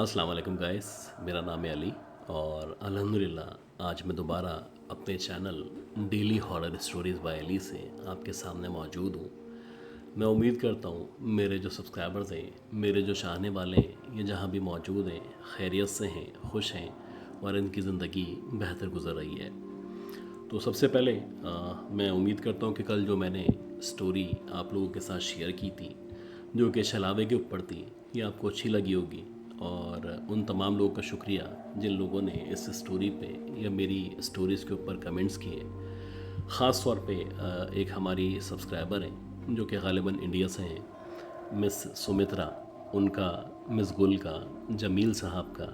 अस्सलाम वालेकुम गाइस, मेरा नाम है अली और अल्हम्दुलिल्लाह आज मैं दोबारा अपने channel daily horror stories by Ali से आपके सामने मौजूद हूँ। मैं उम्मीद करता हूँ मेरे जो सब्सक्राइबर्स हैं, मेरे जो चाहने वाले हैं, ये जहाँ भी मौजूद हैं खैरियत से हैं, खुश हैं और इनकी ज़िंदगी बेहतर गुजर रही है। तो सबसे पहले मैं उम्मीद करता हूँ कि कल जो मैंने स्टोरी आप लोगों के साथ शेयर की थी, जो कि छलावे के ऊपर थी, ये आपको अच्छी लगी होगी। और उन तमाम लोगों का शुक्रिया जिन लोगों ने इस स्टोरी पे या मेरी स्टोरीज़ के ऊपर कमेंट्स किए। ख़ास तौर पे एक हमारी सब्सक्राइबर हैं जो कि ग़ालिबन इंडिया से हैं, मिस सुमित्रा, उनका, मिस गुल का, जमील साहब का,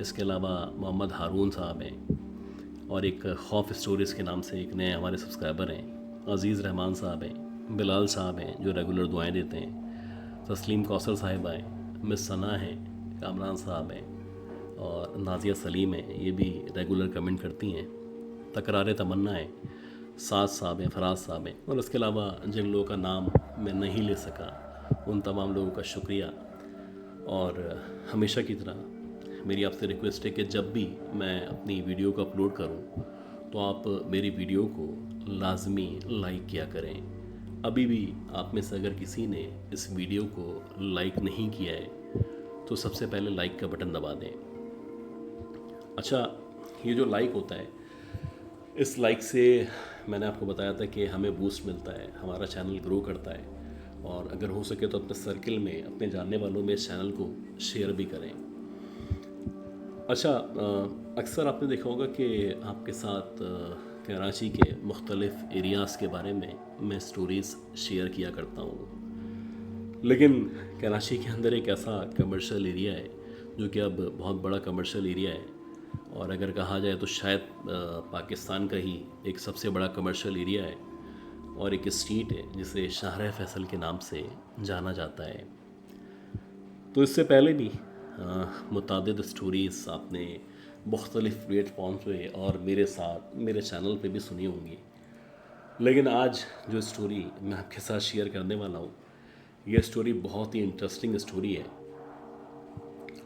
इसके अलावा मोहम्मद हारून साहब हैं और एक खौफ स्टोरीज़ के नाम से एक नए हमारे सब्सक्राइबर हैं, अज़ीज़ रहमान साहब हैं, बिलाल साहब हैं जो रेगुलर दुआएं देते हैं, तस्लीम कौसर साहिबा हैं, मिस सना हैं, कामरान साहब हैं और नाजिया सलीम हैं, ये भी रेगुलर कमेंट करती हैं, तकरार तमन्ना है, साद साहब हैं, फराज साहब हैं और इसके अलावा जिन लोगों का नाम मैं नहीं ले सका उन तमाम लोगों का शुक्रिया। और हमेशा की तरह मेरी आपसे रिक्वेस्ट है कि जब भी मैं अपनी वीडियो को अपलोड करूं तो आप मेरी वीडियो को लाजमी लाइक किया करें। अभी भी आप में से अगर किसी ने इस वीडियो को लाइक नहीं किया है तो सबसे पहले लाइक का बटन दबा दें। अच्छा, ये जो लाइक होता है, इस लाइक से मैंने आपको बताया था कि हमें बूस्ट मिलता है, हमारा चैनल ग्रो करता है और अगर हो सके तो अपने सर्किल में, अपने जानने वालों में इस चैनल को शेयर भी करें। अच्छा, अक्सर आपने देखा होगा कि आपके साथ कराची के मुख्तलिफ़ एरियाज़ के बारे में मैं स्टोरीज़ शेयर किया करता हूँ, लेकिन कराची के अंदर एक ऐसा कमर्शियल एरिया है जो कि अब बहुत बड़ा कमर्शियल एरिया है और अगर कहा जाए तो शायद पाकिस्तान का ही एक सबसे बड़ा कमर्शियल एरिया है और एक स्ट्रीट है जिसे शाहर फैसल के नाम से जाना जाता है। तो इससे पहले भी मुतादिद स्टोरीज़ आपने मुख्तलिफ़ प्लेटफॉर्म पे और मेरे साथ मेरे चैनल पे भी सुनी होंगी, लेकिन आज जो स्टोरी मैं आपके साथ शेयर करने वाला हूँ, ये स्टोरी बहुत ही इंटरेस्टिंग स्टोरी है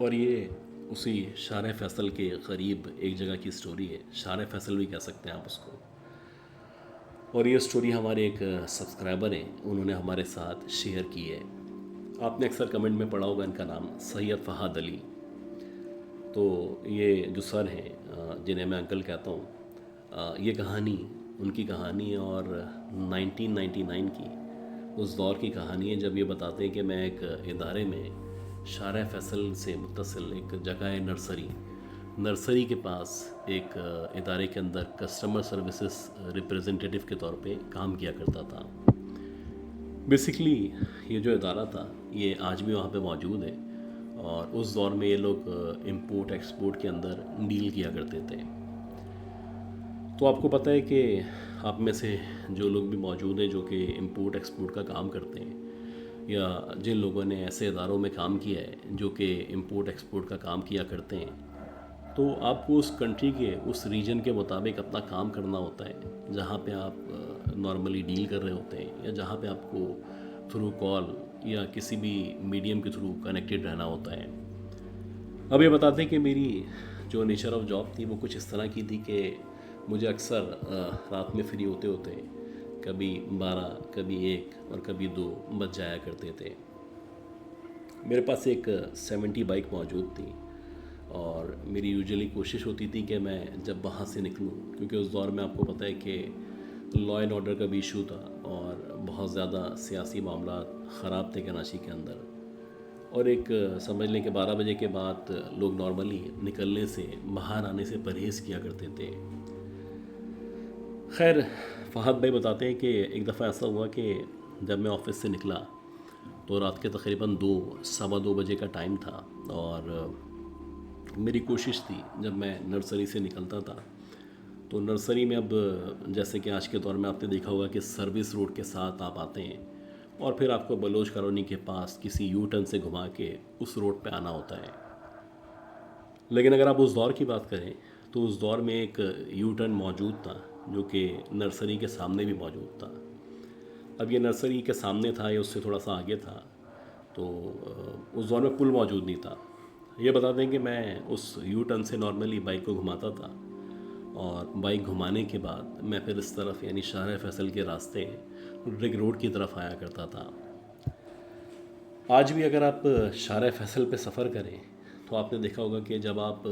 और ये उसी शार फैसल के करीब एक जगह की स्टोरी है। शार फैसल भी कह सकते हैं आप उसको। और ये स्टोरी हमारे एक सब्सक्राइबर हैं, उन्होंने हमारे साथ शेयर की है। आपने अक्सर कमेंट में पढ़ा होगा इनका नाम सैयद फ़हाद अली। तो ये जो सर हैं जिन्हें मैं अंकल कहता हूँ, ये कहानी उनकी कहानी है और 1999 की उस दौर की कहानी है जब ये बताते हैं कि मैं एक इदारे में शार फैसल से मुत्तसिल एक जगह है नर्सरी के पास एक इदारे के अंदर कस्टमर सर्विसेज रिप्रेजेंटेटिव के तौर पे काम किया करता था। बेसिकली ये जो इदारा था ये आज भी वहाँ पे मौजूद है और उस दौर में ये लोग इंपोर्ट एक्सपोर्ट के अंदर डील किया करते थे। तो आपको पता है कि आप में से जो लोग भी मौजूद हैं जो कि इंपोर्ट एक्सपोर्ट का काम करते हैं या जिन लोगों ने ऐसे इदारों में काम किया है जो कि इंपोर्ट एक्सपोर्ट का काम किया करते हैं, तो आपको उस कंट्री के, उस रीजन के मुताबिक अपना काम करना होता है जहाँ पे आप नॉर्मली डील कर रहे होते हैं या जहाँ पे आपको थ्रू कॉल या किसी भी मीडियम के थ्रू कनेक्टेड रहना होता है। अब ये बताते हैं कि मेरी जो नेचर ऑफ जॉब थी वो कुछ इस तरह की थी कि मुझे अक्सर रात में फ्री होते होते कभी 12, कभी 1 और कभी 2 बज जाया करते थे। मेरे पास एक 70 बाइक मौजूद थी और मेरी यूजुअली कोशिश होती थी कि मैं जब वहाँ से निकलूँ, क्योंकि उस दौर में आपको पता है कि लॉ एंड ऑर्डर का भी इशू था और बहुत ज़्यादा सियासी मामला ख़राब थे कराची के अंदर और एक समझ लें कि 12 बजे के बाद लोग नॉर्मली निकलने से, बाहर आने से परहेज़ किया करते थे। खैर, फ़हद भाई बताते हैं कि एक दफ़ा ऐसा हुआ कि जब मैं ऑफ़िस से निकला तो रात के तकरीबन 2, सवा 2 बजे का टाइम था और मेरी कोशिश थी जब मैं नर्सरी से निकलता था तो नर्सरी में, अब जैसे कि आज के दौर में आपने देखा होगा कि सर्विस रोड के साथ आप आते हैं और फिर आपको बलोच कॉलोनी के पास किसी यू टर्न से घुमा के उस रोड पे आना होता है। लेकिन अगर आप उस दौर की बात करें तो उस दौर में एक यू टर्न मौजूद था जो कि नर्सरी के सामने भी मौजूद था। अब ये नर्सरी के सामने था या उससे थोड़ा सा आगे था, तो उस दौर में पुल मौजूद नहीं था। ये बता दें कि मैं उस यू टर्न से नॉर्मली बाइक को घुमाता था, और बाइक घुमाने के बाद मैं फिर इस तरफ यानी शाहर फैसल के रास्ते रिंग रोड की तरफ आया करता था। आज भी अगर आप शाहर फैसल पे सफ़र करें तो आपने देखा होगा कि जब आप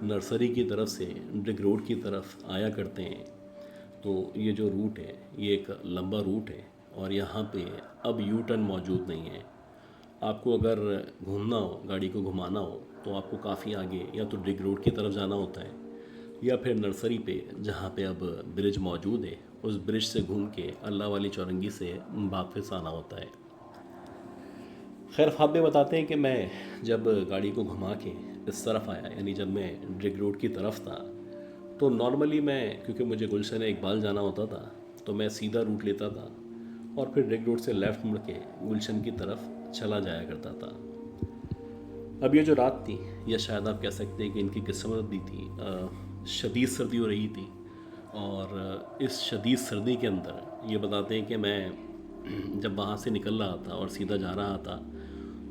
नर्सरी की तरफ से रिंग रोड की तरफ आया करते हैं तो ये जो रूट है ये एक लंबा रूट है, और यहाँ पे अब यू टर्न मौजूद नहीं है। आपको अगर घूमना हो, गाड़ी को घुमाना हो, तो आपको काफ़ी आगे या तो रिंग रोड की तरफ जाना होता है, या फिर नर्सरी पे जहाँ पे अब ब्रिज मौजूद है उस ब्रिज से घूम के अल्लाह वाली चौरंगी से वापस आना होता है। खैर ख्वाब बताते हैं कि मैं जब गाड़ी को घुमा के इस तरफ आया, यानी जब मैं रिंग रोड की तरफ था, तो नॉर्मली मैं, क्योंकि मुझे गुलशन इकबाल जाना होता था, तो मैं सीधा रूट लेता था और फिर रिंग रोड से लेफ़्ट मुड़ के गुलशन की तरफ चला जाया करता था। अब ये जो रात थी, या शायद आप कह सकते हैं कि इनकी किस्मत भी थी, शदीद सर्दी हो रही थी, और इस शदीद सर्दी के अंदर ये बताते हैं कि मैं जब वहाँ से निकल रहा था और सीधा जा रहा था,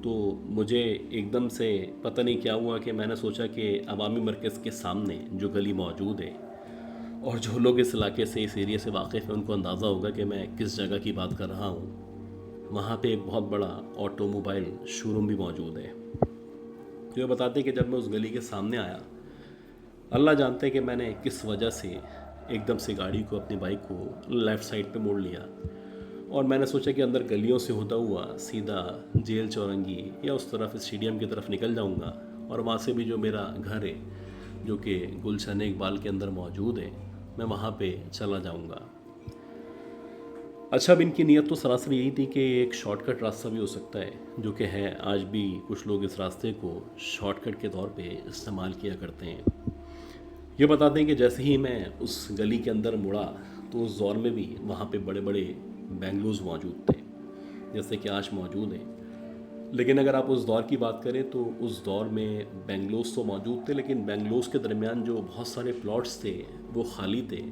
तो मुझे एकदम से पता नहीं क्या हुआ कि मैंने सोचा कि अवामी मरकज़ के सामने जो गली मौजूद है, और जो लोग इस इलाके से, इस एरिया से वाकिफ़ हैं, उनको अंदाज़ा होगा कि मैं किस जगह की बात कर रहा हूँ। वहाँ पे एक बहुत बड़ा ऑटोमोबाइल शोरूम भी मौजूद है। तो ये बताते हैं कि जब मैं उस गली के सामने आया, अल्लाह जानते हैं कि मैंने किस वजह से एकदम से गाड़ी को, अपनी बाइक को लेफ़्ट साइड पे मोड़ लिया, और मैंने सोचा कि अंदर गलियों से होता हुआ सीधा जेल चौरंगी या उस तरफ स्टेडियम की तरफ निकल जाऊंगा, और वहाँ से भी जो मेरा घर है जो कि गुलशन इकबाल के अंदर मौजूद है, मैं वहाँ पे चला जाऊंगा। अच्छा, अब इनकी नीयत तो सरासर यही थी कि एक शॉर्टकट रास्ता भी हो सकता है, जो कि है, आज भी कुछ लोग इस रास्ते को शॉर्टकट के तौर पे इस्तेमाल किया करते हैं। ये बताते हैं कि जैसे ही मैं उस गली के अंदर मुड़ा, तो उस दौर में भी वहाँ पे बड़े बड़े बेंगलोज़ मौजूद थे, जैसे कि आज मौजूद हैं। लेकिन अगर आप उस दौर की बात करें तो उस दौर में बेंगलोज़ तो मौजूद थे, लेकिन बेंगलोज़ के दरमियान जो बहुत सारे प्लॉट्स थे वो खाली थे,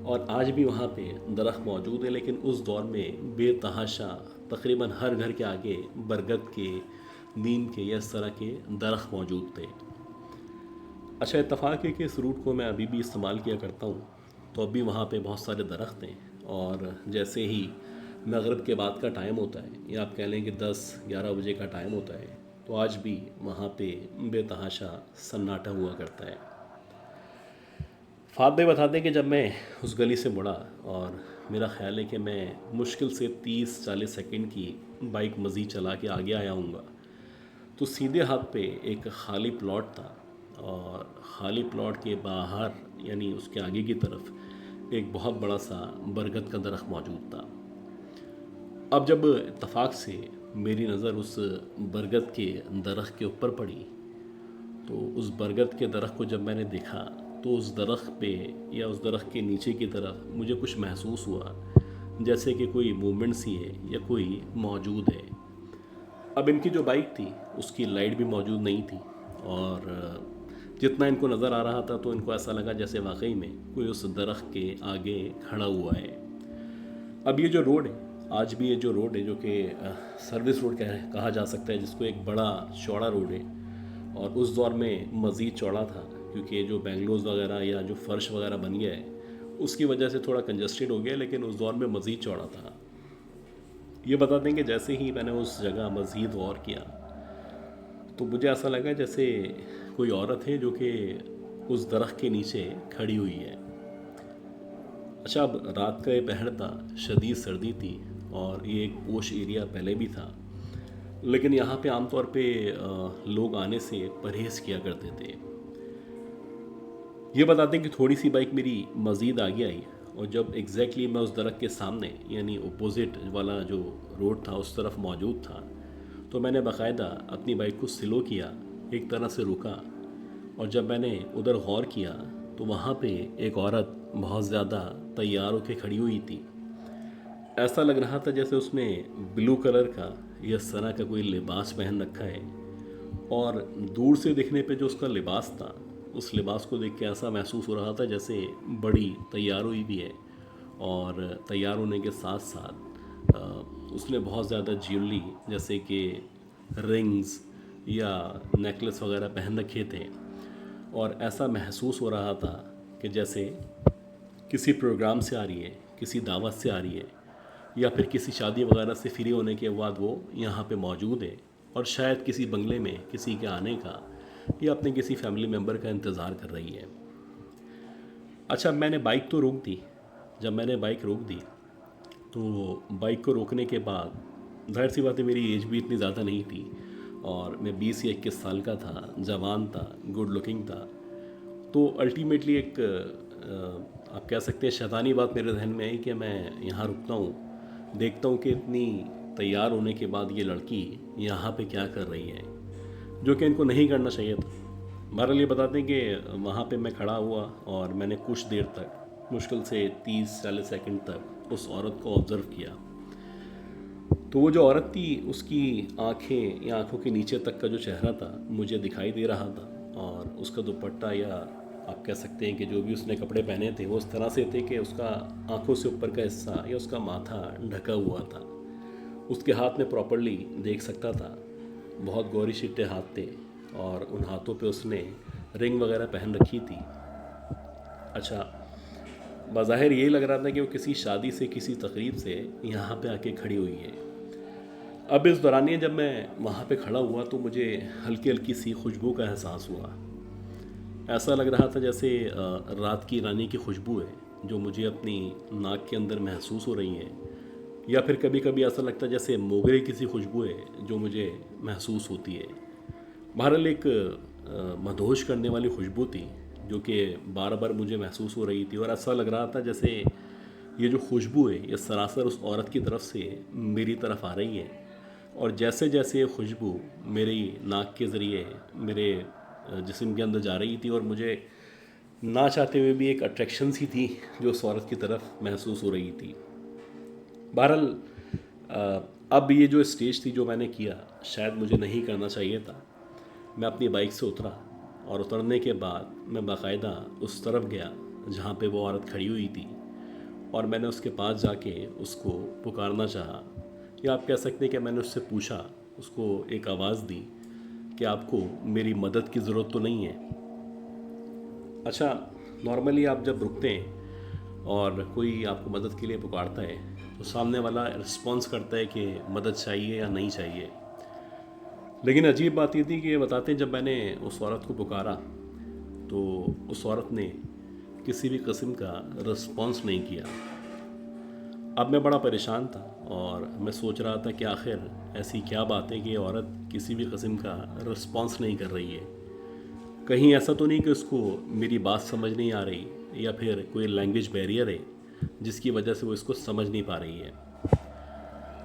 और आज भी वहाँ पे दरख्त मौजूद है, लेकिन उस दौर में बेतहाशा तकरीबन हर घर के आगे बरगद के, नीम के या इस तरह के दरख्त मौजूद थे। अच्छा, इत्तफ़ाक़ है कि इस रूट को मैं अभी भी इस्तेमाल किया करता हूँ, तो अभी वहाँ पे बहुत सारे दरख्त हैं, और जैसे ही मगरिब के बाद का टाइम होता है, या आप कह लें कि 10-11 बजे का टाइम होता है, तो आज भी वहाँ पे बेतहाशा सन्नाटा हुआ करता है। फ़ाद भाई बताते हैं कि जब मैं उस गली से मुड़ा, और मेरा ख़्याल है कि मैं मुश्किल से 30-40 सेकंड की बाइक मज़ीद चला के आगे आया हूँगा, तो सीधे हाथ पे एक खाली प्लॉट था, और खाली प्लॉट के बाहर यानी उसके आगे की तरफ एक बहुत बड़ा सा बरगद का दरख्त मौजूद था। अब जब इत्तफाक से मेरी नज़र उस बरगद के दरख्त के ऊपर पड़ी, तो उस बरगद के दरख्त को जब मैंने देखा, तो उस दरख्त पे या उस दरख्त के नीचे की तरफ मुझे कुछ महसूस हुआ, जैसे कि कोई मूवमेंट सी है या कोई मौजूद है। अब इनकी जो बाइक थी उसकी लाइट भी मौजूद नहीं थी, और जितना इनको नज़र आ रहा था तो इनको ऐसा लगा जैसे वाकई में कोई उस दरख्त के आगे खड़ा हुआ है। अब ये जो रोड है, आज भी ये जो रोड है, जो कि सर्विस रोड कहा जा सकता है, जिसको एक बड़ा चौड़ा रोड है, और उस दौर में मज़ीद चौड़ा था, क्योंकि जो बेंगलोज़ वगैरह या जो फ़र्श वगैरह बन गया है उसकी वजह से थोड़ा कंजस्टेड हो गया, लेकिन उस दौर में मज़ीद चौड़ा था। ये बताते हैं कि जैसे ही मैंने उस जगह मज़ीद गौर किया, तो मुझे ऐसा लगा जैसे कोई औरत है जो कि उस दरख्त के नीचे खड़ी हुई है। अच्छा, अब रात का ये पहर था, शदीद सर्दी थी, और ये एक पोश एरिया पहले भी था, लेकिन यहाँ पे आमतौर पे लोग आने से परहेज़ किया करते थे। ये बताते हैं कि थोड़ी सी बाइक मेरी मज़ीद आगे आई, और जब एग्जैक्टली मैं उस दरख्त के सामने यानी अपोजिट वाला जो रोड था उस तरफ मौजूद था, तो मैंने बाकायदा अपनी बाइक को स्लो किया, एक तरह से रुका, और जब मैंने उधर गौर किया तो वहाँ पे एक औरत बहुत ज़्यादा तैयार होकर खड़ी हुई थी। ऐसा लग रहा था जैसे उसने ब्लू कलर का या इस तरह का कोई लिबास पहन रखा है, और दूर से देखने पे जो उसका लिबास था, उस लिबास को देख के ऐसा महसूस हो रहा था जैसे बड़ी तैयार हुई भी है, और तैयार होने के साथ साथ उसने बहुत ज़्यादा ज्वेलरी, जैसे कि रिंग्स, या नेकलेस वगैरह पहन रखे थे, और ऐसा महसूस हो रहा था कि जैसे किसी प्रोग्राम से आ रही है, किसी दावत से आ रही है, या फिर किसी शादी वगैरह से फ्री होने के बाद वो यहाँ पे मौजूद है और शायद किसी बंगले में किसी के आने का या अपने किसी फैमिली मेम्बर का इंतज़ार कर रही है। अच्छा, मैंने बाइक तो रोक दी। जब मैंने बाइक रोक दी तो बाइक को रोकने के बाद जाहिर सी बात है, मेरी एज भी इतनी ज़्यादा नहीं थी और मैं 20 या 21 साल का था, जवान था, गुड लुकिंग था। तो अल्टीमेटली एक आप कह सकते हैं शैतानी बात मेरे जहन में आई कि मैं यहाँ रुकता हूँ, देखता हूँ कि इतनी तैयार होने के बाद ये लड़की यहाँ पे क्या कर रही है, जो कि इनको नहीं करना चाहिए था। बहरहाल ये बताते हैं कि वहाँ पे मैं खड़ा हुआ और मैंने कुछ देर तक, मुश्किल से 30-40 सेकंड तक उस औरत को ऑब्ज़र्व किया। तो वो जो औरत थी, उसकी आंखें या आंखों के नीचे तक का जो चेहरा था मुझे दिखाई दे रहा था, और उसका दुपट्टा या आप कह सकते हैं कि जो भी उसने कपड़े पहने थे वो उस तरह से थे कि उसका आंखों से ऊपर का हिस्सा या उसका माथा ढका हुआ था। उसके हाथ में प्रॉपरली देख सकता था, बहुत गौरी शिट्टे हाथ थे और उन हाथों पे उसने रिंग वगैरह पहन रखी थी। अच्छा, बज़ाहिर यही लग रहा था कि वो किसी शादी से, किसी तकरीब से यहाँ पे आके खड़ी हुई है। अब इस दौरानिए जब मैं वहाँ पे खड़ा हुआ तो मुझे हल्की हल्की सी खुशबू का एहसास हुआ। ऐसा लग रहा था जैसे रात की रानी की खुशबू है जो मुझे अपनी नाक के अंदर महसूस हो रही है, या फिर कभी कभी ऐसा लगता है जैसे मोगरे की सी खुशबू है जो मुझे महसूस होती है। बहरहाल एक मदहोश करने वाली खुशबू थी जो कि बार बार मुझे महसूस हो रही थी, और ऐसा लग रहा था जैसे ये जो खुशबू है ये सरासर उस औरत की तरफ से मेरी तरफ आ रही है, और जैसे जैसे ये खुशबू मेरी नाक के ज़रिए मेरे जिस्म के अंदर जा रही थी, और मुझे ना चाहते हुए भी एक अट्रैक्शन सी थी जो उस औरत की तरफ महसूस हो रही थी। बहरहाल अब ये जो स्टेज थी जो मैंने किया, शायद मुझे नहीं करना चाहिए था। मैं अपनी बाइक से उतरा और उतरने के बाद मैं बाकायदा उस तरफ गया जहाँ पे वो औरत खड़ी हुई थी, और मैंने उसके पास जाके उसको पुकारना चाहा, या आप कह सकते हैं कि मैंने उससे पूछा, उसको एक आवाज़ दी कि आपको मेरी मदद की ज़रूरत तो नहीं है। अच्छा, नॉर्मली आप जब रुकते हैं और कोई आपको मदद के लिए पुकारता है तो सामने वाला रिस्पॉन्स करता है कि मदद चाहिए या नहीं चाहिए। लेकिन अजीब बात ये थी कि ये बताते हैं जब मैंने उस औरत को पुकारा तो उस औरत ने किसी भी किस्म का रिस्पॉन्स नहीं किया। अब मैं बड़ा परेशान था और मैं सोच रहा था कि आखिर ऐसी क्या बात है कि ये औरत किसी भी किस्म का रिस्पॉन्स नहीं कर रही है। कहीं ऐसा तो नहीं कि उसको मेरी बात समझ नहीं आ रही, या फिर कोई लैंग्वेज बैरियर है जिसकी वजह से वो इसको समझ नहीं पा रही है।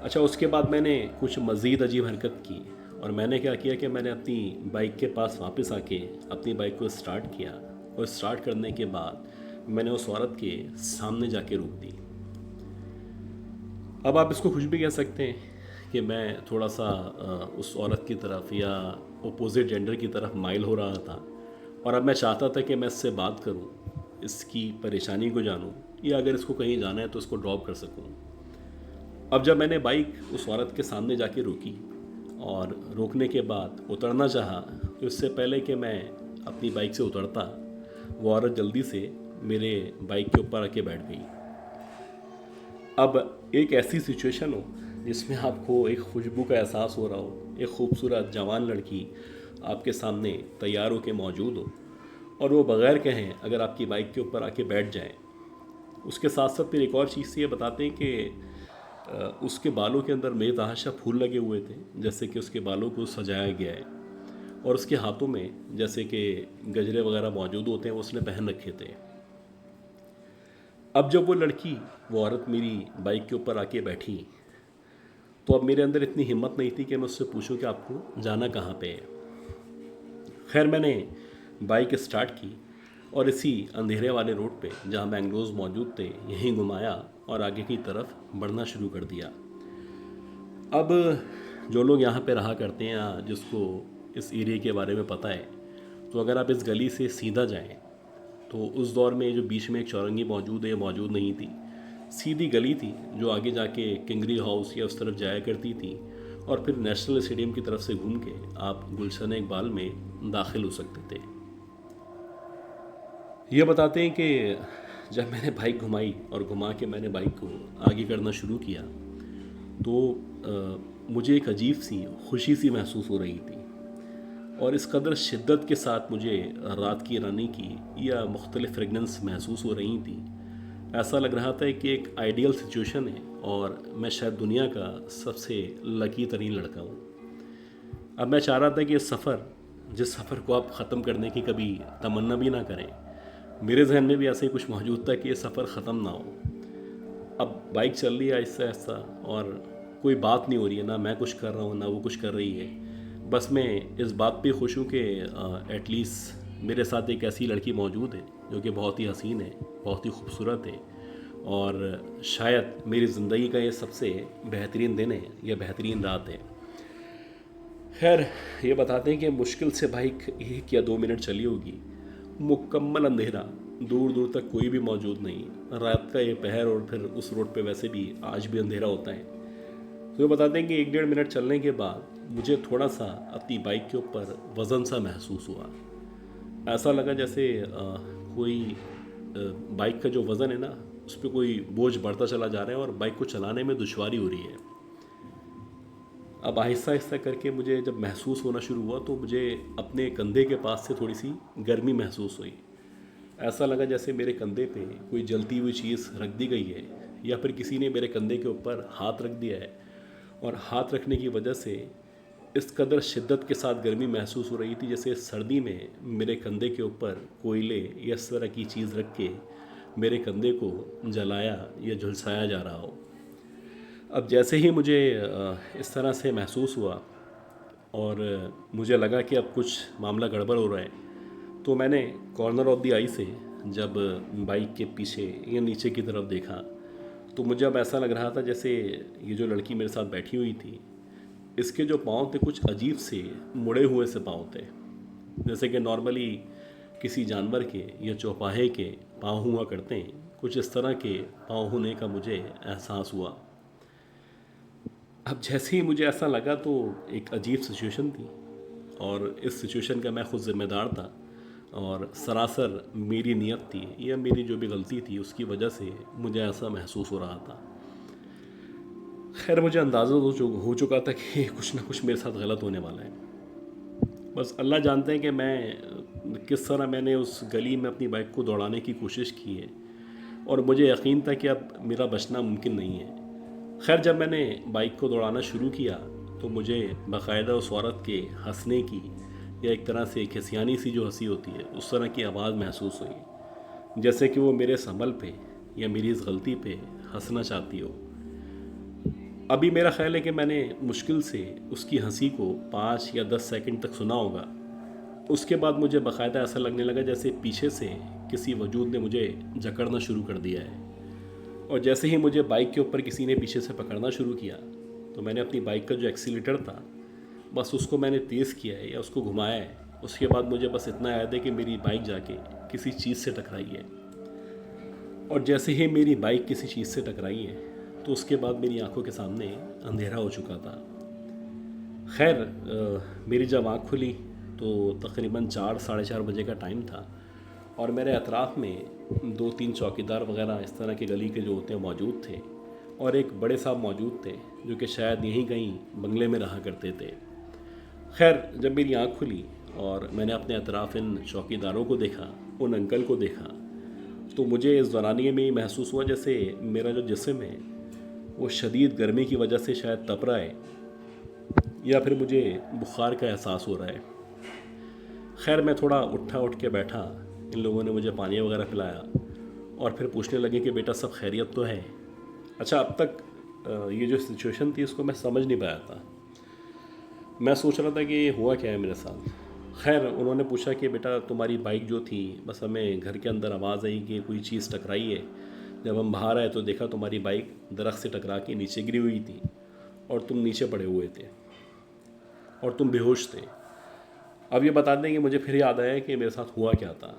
अच्छा, उसके बाद मैंने कुछ मज़ीद अजीब हरकत की, और मैंने क्या किया कि मैंने अपनी बाइक के पास वापस आके अपनी बाइक को स्टार्ट किया, और स्टार्ट करने के बाद मैंने उस औरत के सामने जाके रोक दी। अब आप इसको कुछ भी कह सकते हैं कि मैं थोड़ा सा उस औरत की तरफ या अपोजिट जेंडर की तरफ माइल हो रहा था, और अब मैं चाहता था कि मैं इससे बात करूं, इसकी परेशानी को जानूं, या अगर इसको कहीं जाना है तो इसको ड्रॉप कर सकूं। अब जब मैंने बाइक उस औरत के सामने जाके रोकी और रोकने के बाद उतरना चाहा, तो इससे पहले कि मैं अपनी बाइक से उतरता, वो औरत जल्दी से मेरे बाइक के ऊपर आके बैठ गई। अब एक ऐसी सिचुएशन हो जिसमें आपको एक खुशबू का एहसास हो रहा हो, एक खूबसूरत जवान लड़की आपके सामने तैयार होकर मौजूद हो, और वो बग़ैर कहें अगर आपकी बाइक के ऊपर आके बैठ जाए। उसके साथ साथ फिर एक और चीज़ से ये बताते हैं कि उसके बालों के अंदर बेतहाशा फूल लगे हुए थे, जैसे कि उसके बालों को सजाया गया है, और उसके हाथों में जैसे कि गजरे वगैरह मौजूद होते हैं वो उसने पहन रखे थे। अब जब वो औरत मेरी बाइक के ऊपर आके बैठी, तो अब मेरे अंदर इतनी हिम्मत नहीं थी कि मैं उससे पूछूं कि आपको जाना कहाँ पे है। खैर, मैंने बाइक स्टार्ट की और इसी अंधेरे वाले रोड पे जहाँ मैंग्रोव्स मौजूद थे यहीं घुमाया और आगे की तरफ बढ़ना शुरू कर दिया। अब जो लोग यहाँ पे रहा करते हैं या जिसको इस एरिया के बारे में पता है, तो अगर आप इस गली से सीधा जाएं तो उस दौर में जो बीच में एक चौरंगी मौजूद है, मौजूद नहीं थी। सीधी गली थी जो आगे जाके किंगरी हाउस या उस तरफ जाया करती थी, और फिर नेशनल स्टेडियम की तरफ से घूम के आप गुलशन इकबाल में दाखिल हो सकते थे। ये बताते हैं कि जब मैंने बाइक घुमाई और घुमा के मैंने बाइक को आगे करना शुरू किया तो मुझे एक अजीब सी खुशी सी महसूस हो रही थी, और इस कदर शिद्दत के साथ मुझे रात की रानी की या मुख्तलिफ फ्रेगनेंस महसूस हो रही थी। ऐसा लग रहा था कि एक आइडियल सिचुएशन है और मैं शायद दुनिया का सबसे लकी तरीन लड़का हूँ। अब मैं चाह रहा था कि इस सफ़र, जिस सफ़र को आप ख़त्म करने की कभी तमन्ना भी ना करें, मेरे जहन में भी ऐसे ही कुछ मौजूद था कि ये सफ़र ख़त्म ना हो। अब बाइक चल रही है आहिस्ता आहिस्ता और कोई बात नहीं हो रही है, ना मैं कुछ कर रहा हूँ ना वो कुछ कर रही है। बस मैं इस बात पे खुश हूँ कि एटलीस्ट मेरे साथ एक ऐसी लड़की मौजूद है जो कि बहुत ही हसीन है, बहुत ही खूबसूरत है, और शायद मेरी ज़िंदगी का ये सबसे बेहतरीन दिन है या बेहतरीन रात है। खैर, ये बताते हैं कि मुश्किल से बाइक 1 या 2 मिनट चली होगी। मुकम्मल अंधेरा, दूर दूर तक कोई भी मौजूद नहीं, रात का ये पहर, और फिर उस रोड पे वैसे भी आज भी अंधेरा होता है। तो ये बताते हैं कि 1-1.5 मिनट चलने के बाद मुझे थोड़ा सा अपनी बाइक के ऊपर वज़न सा महसूस हुआ। ऐसा लगा जैसे कोई बाइक का जो वज़न है ना, उस पर कोई बोझ बढ़ता चला जा रहा है और बाइक को चलाने में दुश्वारी हो रही है। अब आहिस्ता आहिस्ता करके मुझे जब महसूस होना शुरू हुआ तो मुझे अपने कंधे के पास से थोड़ी सी गर्मी महसूस हुई। ऐसा लगा जैसे मेरे कंधे पे कोई जलती हुई चीज़ रख दी गई है, या फिर किसी ने मेरे कंधे के ऊपर हाथ रख दिया है, और हाथ रखने की वजह से इस कदर शिद्दत के साथ गर्मी महसूस हो रही थी जैसे सर्दी में मेरे कंधे के ऊपर कोयले या इस तरह की चीज़ रख के मेरे कंधे को जलाया या झुलसाया जा रहा हो। अब जैसे ही मुझे इस तरह से महसूस हुआ और मुझे लगा कि अब कुछ मामला गड़बड़ हो रहा है, तो मैंने कॉर्नर ऑफ द आई से जब बाइक के पीछे या नीचे की तरफ देखा तो मुझे अब ऐसा लग रहा था जैसे ये जो लड़की मेरे साथ बैठी हुई थी, इसके जो पाँव थे कुछ अजीब से मुड़े हुए से पाँव थे, जैसे कि नॉर्मली किसी जानवर के या चौपाहे के पाँव हुआ करते हैं, कुछ इस तरह के पाँव होने का मुझे एहसास हुआ। अब जैसे ही मुझे ऐसा लगा तो एक अजीब सिचुएशन थी, और इस सिचुएशन का मैं खुद ज़िम्मेदार था, और सरासर मेरी नीयत थी या मेरी जो भी गलती थी उसकी वजह से मुझे ऐसा महसूस हो रहा था। खैर, मुझे अंदाज़ा तो हो चुका था कि कुछ ना कुछ मेरे साथ गलत होने वाला है। बस अल्लाह जानते हैं कि मैं किस तरह मैंने उस गली में अपनी बाइक को दौड़ाने की कोशिश की है, और मुझे यकीन था कि अब मेरा बचना मुमकिन नहीं है। खैर, जब मैंने बाइक को दौड़ाना शुरू किया तो मुझे बाकायदा उस औरत के हंसने की, या एक तरह से खिसियानी सी जो हंसी होती है, उस तरह की आवाज़ महसूस हुई, जैसे कि वो मेरे संभल पे या मेरी इस गलती पे हंसना चाहती हो। अभी मेरा ख्याल है कि मैंने मुश्किल से उसकी हंसी को 5 या 10 सेकंड तक सुना होगा। उसके बाद मुझे बाकायदा ऐसा लगने लगा जैसे पीछे से किसी वजूद ने मुझे जकड़ना शुरू कर दिया है, और जैसे ही मुझे बाइक के ऊपर किसी ने पीछे से पकड़ना शुरू किया तो मैंने अपनी बाइक का जो एक्सीलेटर था बस उसको मैंने तेज़ किया है या उसको घुमाया है। उसके बाद मुझे बस इतना याद है कि मेरी बाइक जाके किसी चीज़ से टकराई है, और जैसे ही मेरी बाइक किसी चीज़ से टकराई है तो उसके बाद मेरी आंखों के सामने अंधेरा हो चुका था। खैर, मेरी जब आँख खुली तो तकरीबन 4-4:30 बजे का टाइम था, और मेरे अतराफ़ में 2-3 चौकीदार वगैरह इस तरह के गली के जो होते हैं मौजूद थे, और एक बड़े साहब मौजूद थे जो कि शायद यहीं कहीं बंगले में रहा करते थे। खैर, जब मेरी आँख खुली और मैंने अपने अतराफ़ इन चौकीदारों को देखा, उन अंकल को देखा, तो मुझे इस दौरानिए में ही महसूस हुआ जैसे मेरा जो जिस्म है वो शदीद गर्मी की वजह से शायद तप रहा है, या फिर मुझे बुखार का एहसास हो रहा है। खैर, मैं थोड़ा उठ के बैठा, इन लोगों ने मुझे पानी वगैरह पिलाया और फिर पूछने लगे कि बेटा सब खैरियत तो है। अच्छा, अब तक ये जो सिचुएशन थी इसको मैं समझ नहीं पाया था, मैं सोच रहा था कि ये हुआ क्या है मेरे साथ। खैर, उन्होंने पूछा कि बेटा तुम्हारी बाइक जो थी, बस हमें घर के अंदर आवाज़ आई कि कोई चीज़ टकराई है। जब हम बाहर आए तो देखा तुम्हारी बाइक दरख्त से टकरा के नीचे गिरी हुई थी और तुम नीचे पड़े हुए थे और तुम बेहोश थे। अब ये बता दें कि मुझे फिर याद आया कि मेरे साथ हुआ क्या था।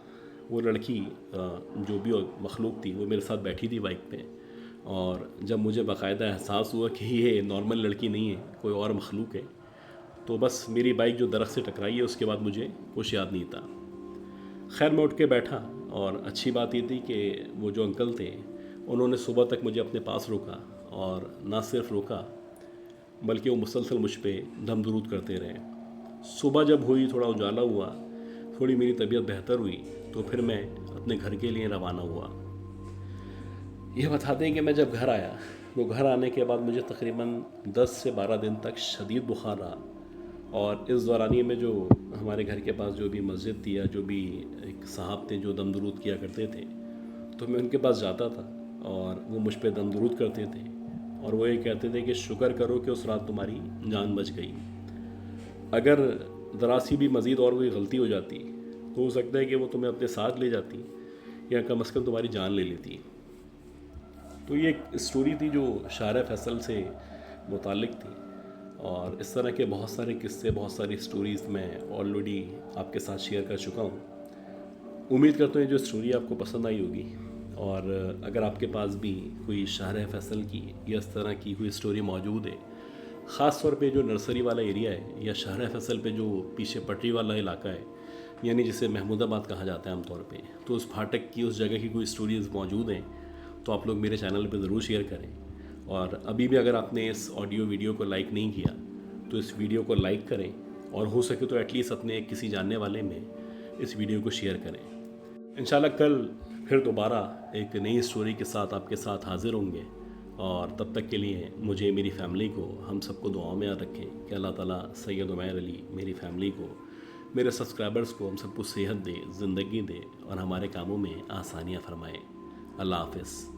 वो लड़की जो भी मखलूक थी वो मेरे साथ बैठी थी बाइक पे, और जब मुझे बाकायदा एहसास हुआ कि ये नॉर्मल लड़की नहीं है, कोई और मखलूक है, तो बस मेरी बाइक जो दरख्त से टकराई है उसके बाद मुझे कुछ याद नहीं था। खैर मैं उठ के बैठा और अच्छी बात ये थी कि वो जो अंकल थे उन्होंने सुबह तक मुझे अपने पास रोका, और ना सिर्फ रोका बल्कि वो मुसलसल मुझ पे दम दुरूद करते रहे। सुबह जब हुई, थोड़ा उजाला हुआ, थोड़ी मेरी तबीयत बेहतर हुई, तो फिर मैं अपने घर के लिए रवाना हुआ। ये बता दें कि मैं जब घर आया तो घर आने के बाद मुझे तकरीबन 10 से 12 दिन तक शदीद बुखार रहा। और इस दौरानिए में जो हमारे घर के पास जो भी मस्जिद थी या जो भी एक साहब थे जो दम दुरूद किया करते थे, तो मैं उनके पास जाता था और वो मुझ पे दम दुरूद करते थे और वो ये कहते थे कि शुक्र करो कि उस रात तुम्हारी जान बच गई। अगर ज़रा सी भी मज़ीद और कोई गलती हो जाती तो हो सकता है कि वो तुम्हें अपने साथ ले जाती या कम अज़ कम तुम्हारी जान ले लेती। तो ये एक स्टोरी थी जो शायर फैसल से मुताल्लिक़ थी, और इस तरह के बहुत सारे किस्से, बहुत सारी स्टोरीज़ मैं ऑलरेडी आपके साथ शेयर कर चुका हूँ। उम्मीद करता हूँ ये जो स्टोरी आपको पसंद आई होगी, और अगर आपके पास भी कोई शायर फैसल की या इस तरह की कोई स्टोरी मौजूद है, ख़ास तौर पे जो नर्सरी वाला एरिया है या शायर फैसल पे जो पीछे पटरी वाला इलाका है, यानी जिसे महमूदाबाद कहा जाता है आमतौर पे, तो उस फाटक की, उस जगह की कोई स्टोरीज़ मौजूद हैं तो आप लोग मेरे चैनल पे ज़रूर शेयर करें। और अभी भी अगर आपने इस ऑडियो वीडियो को लाइक नहीं किया तो इस वीडियो को लाइक करें, और हो सके तो एटलीस्ट अपने किसी जानने वाले में इस वीडियो को शेयर करें। इंशाल्लाह कल फिर दोबारा एक नई स्टोरी के साथ आपके साथ हाज़िर होंगे, और तब तक के लिए मुझे, मेरी फ़ैमिली को, हम सबको दुआओं में याद रखें कि अल्लाह ताला सैयद उमैर अली, मेरी फ़ैमिली को, मेरे सब्सक्राइबर्स को, हम सबको सेहत दे, ज़िंदगी दे और हमारे कामों में आसानियाँ फ़रमाए। अल्लाह हाफ़िज़।